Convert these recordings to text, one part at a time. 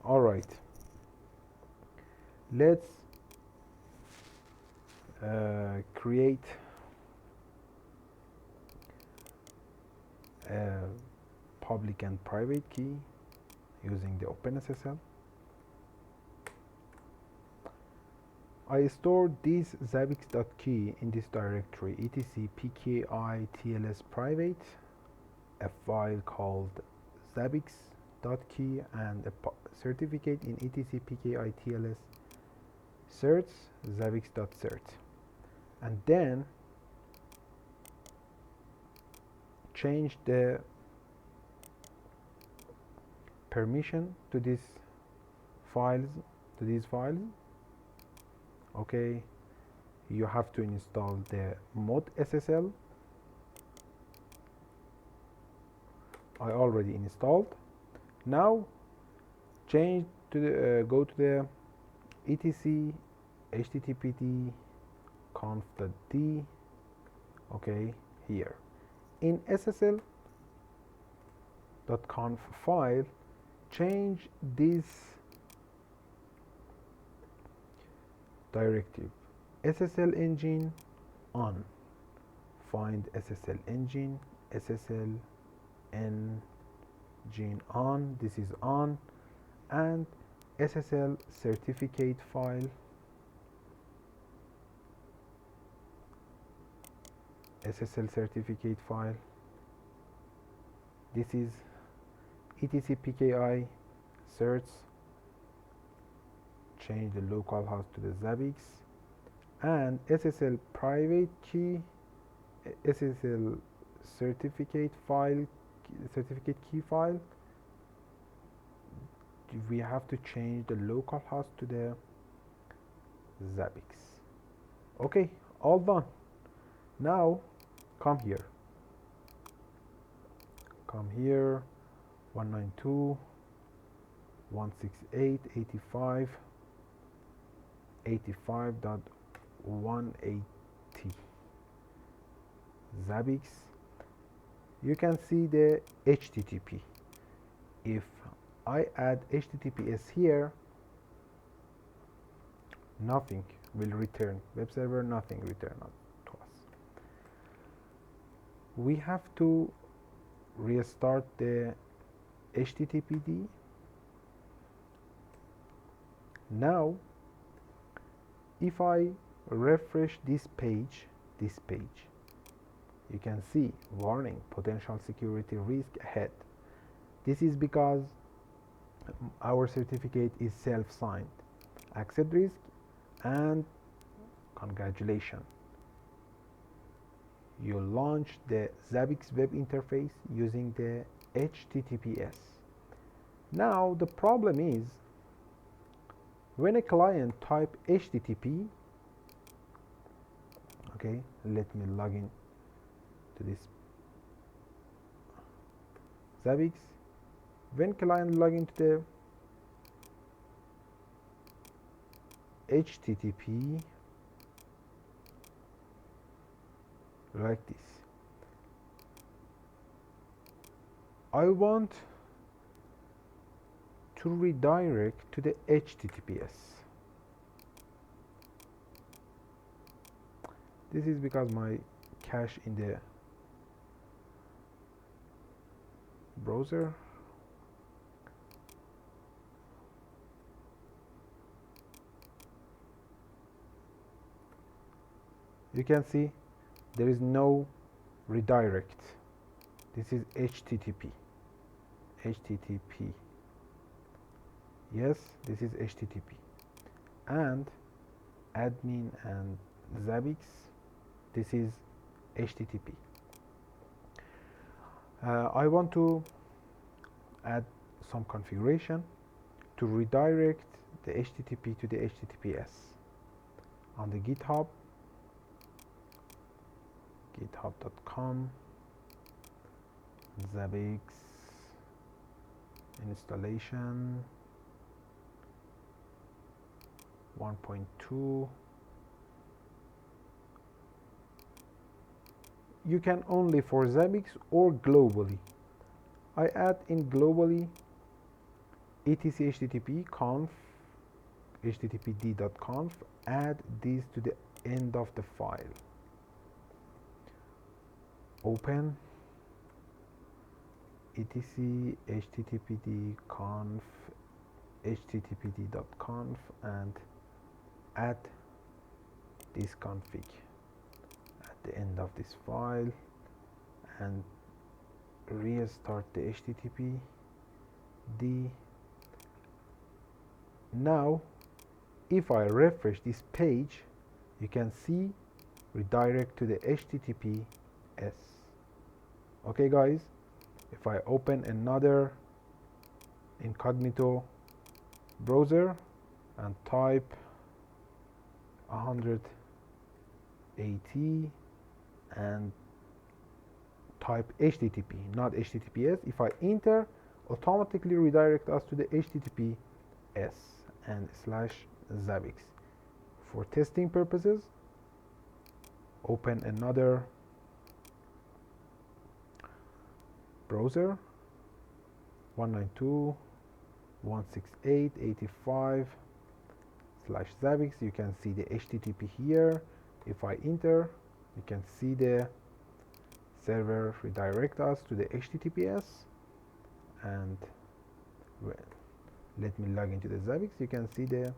All right, let's create a public and private key using the OpenSSL. I stored this Zabbix.key in this directory etc pki tls private, a file called Zabbix.key, and a certificate in etc pki tls cert zabbix.cert, and then change the permission to these files. Okay, you have to install the mod SSL. I already installed. Now change to the go to the etc HTTPD conf.d. okay, here in ssl.conf file, change this directive SSL engine on. Find SSL engine, SSL engine on, this is on, and SSL certificate file, this is etc pki certs, change the localhost to the Zabbix, and SSL private key, SSL certificate key file, we have to change the localhost to the Zabbix. Okay, all done. Now come here 192.168.85.180 Zabbix. You can see the HTTP. If I add HTTPS here, nothing will return. Web server, nothing return to us. We have to restart the HTTPD. Now if I refresh this page, you can see warning, potential security risk ahead. This is because our certificate is self-signed. Accept risk and congratulations, you launch the Zabbix web interface using the HTTPS. Now the problem is when a client type HTTP, okay, let me log in to this Zabbix. When client log into the HTTP like this, I want to redirect to the HTTPS. This is because my cache in the browser. You can see there is no redirect. This is HTTP. Yes, this is HTTP. And admin and Zabbix, this is HTTP. I want to add some configuration to redirect the HTTP to the HTTPS. On the GitHub, github.com, Zabbix installation 1.2. You can only for Zabbix or globally. I add in globally etc http conf httpd.conf, add this to the end of the file. Open etc httpd conf httpd.conf and add this config at the end of this file and restart the HTTPD. Now if I refresh this page, you can see redirect to the HTTPS. Okay guys, if I open another incognito browser and type 180 and type HTTP, not HTTPS, if I enter, automatically redirect us to the HTTPS and /Zabbix. For testing purposes, open another browser, 192.168.85/Zabbix. You can see the HTTP here. If I enter, you can see the server redirect us to the HTTPS, and let me log into the Zabbix. You can see the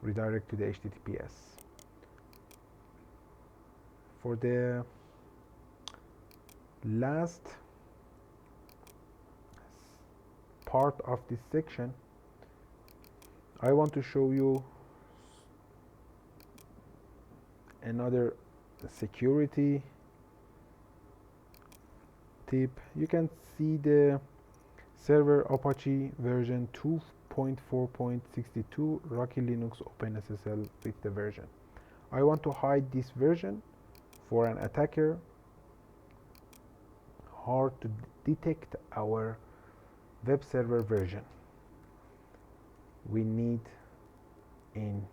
redirect to the HTTPS. For the last part of this section, I want to show you another security tip. You can see the server Apache version 2.4.62 Rocky Linux OpenSSL with the version. I want to hide this version for an attacker hard to detect our web server version. We need in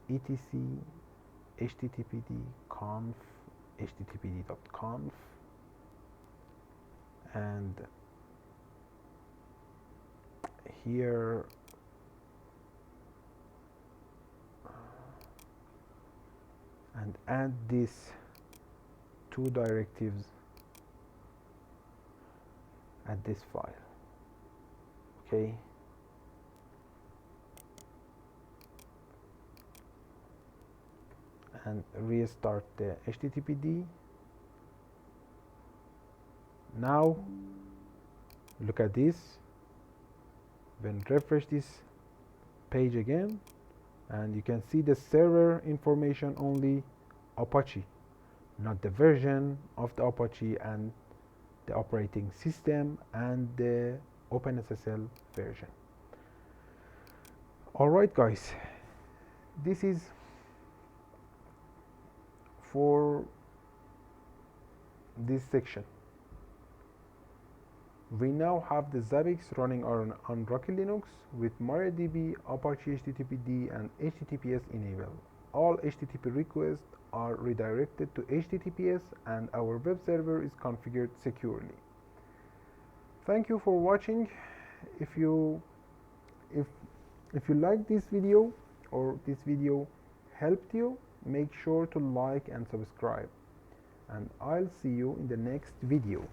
etc httpd conf httpd.conf and here and add these two directives at this file. Okay, and restart the HTTPD. Now look at this. Then refresh this page again, and you can see the server information only Apache, not the version of the Apache and the operating system and the OpenSSL version. Alright guys, this is for this section. We now have the Zabbix running on Rocky Linux with MariaDB, Apache HTTPD and HTTPS enabled. All HTTP requests are redirected to HTTPS and our web server is configured securely. Thank you for watching. If you like this video or this video helped you, make sure to like and subscribe, and I'll see you in the next video.